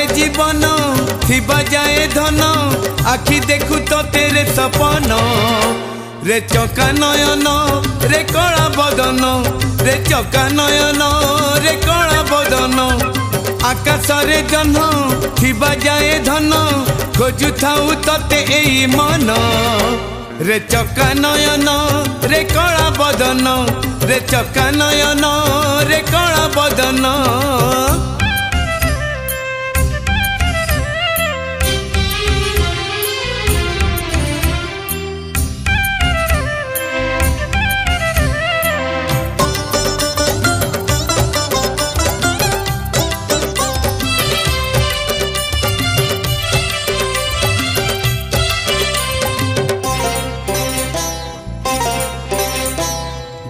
रे जीवन थिबा जाए धन आखि देखु तो तेरे सपन रे चका नयन रे कला बदन रे चका नयन रे कला बदन आकाश रे जन थिबा जाए धन खोजु थाउ तते एई मन रे चका नयन रे कला बदन रे चका नयन रे कला बदन।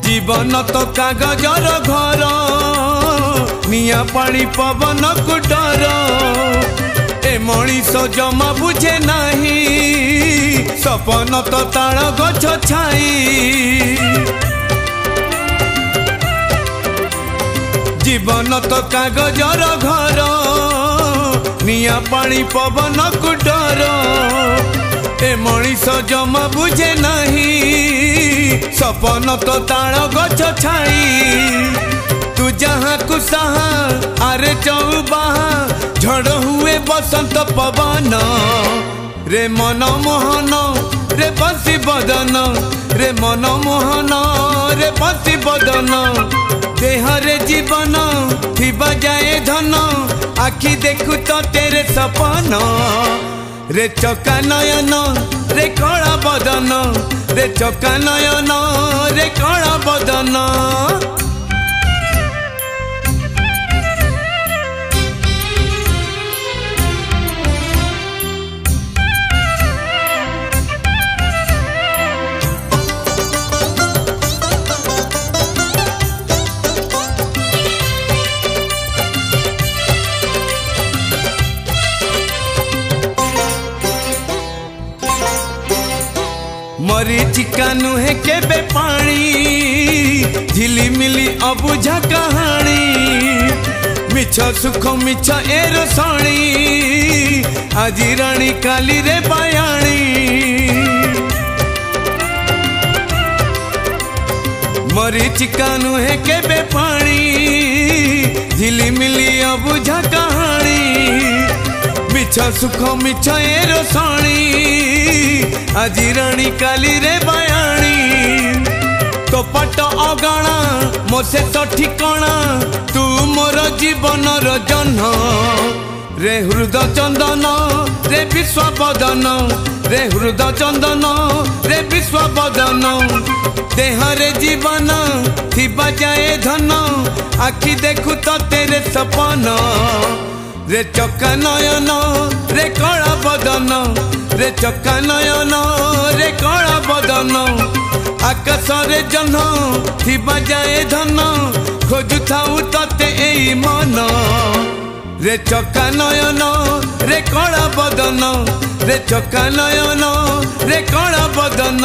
जीवन तो कागजर घर निया पानी पवन को डर ए मनीष जमा बुझे नहीं सपन तो ताल गछ छाई जीवन तो कागजर घर निया पानी पवन को डर ए मनीष जमा बुझे नहीं सपन तो ताल गछ छाई तू जहाँ कुसाहा आरे चौबाहा झड़ हुए बसंत पवन रे मन मोहन रे बंसी बदन रे मन मोहन रे बंसी बदन देह रे जीवन थिबा जाए धन आखि देखु तो तेरे सपन रे चका नयन रे कला बदन रे चका नयन रे कला बदन। मरीचिका नुहे केबे पानी झिलिमिली अबुझा कहानी मिछ सुख मिछ एरो सणी आजी रानी काली रे बायाणी मरीचिका नुहे केबे पानी झिलिमिली अबुझा कहानी मिछ सुख मिछ एरो सणी आजी रानी काली रे बायाणी कपट अगणा मोसे तो ठिकणा तू मोर जीवन जन रे हृदय चंदन रे विश्व बदन रे हृदय चंदन रे विश्व बदन देह रे जीवन थिबा जाए धन आखि देखु तो तेरे सपन रे चका नयन रे कला बदन रे चका नयन रे कला बदन आकाश रे जन थिबा जाए धन खोजु थाउ तते एई मन रे चका नयन रे कला बदन रे चका नयन रे कला बदन।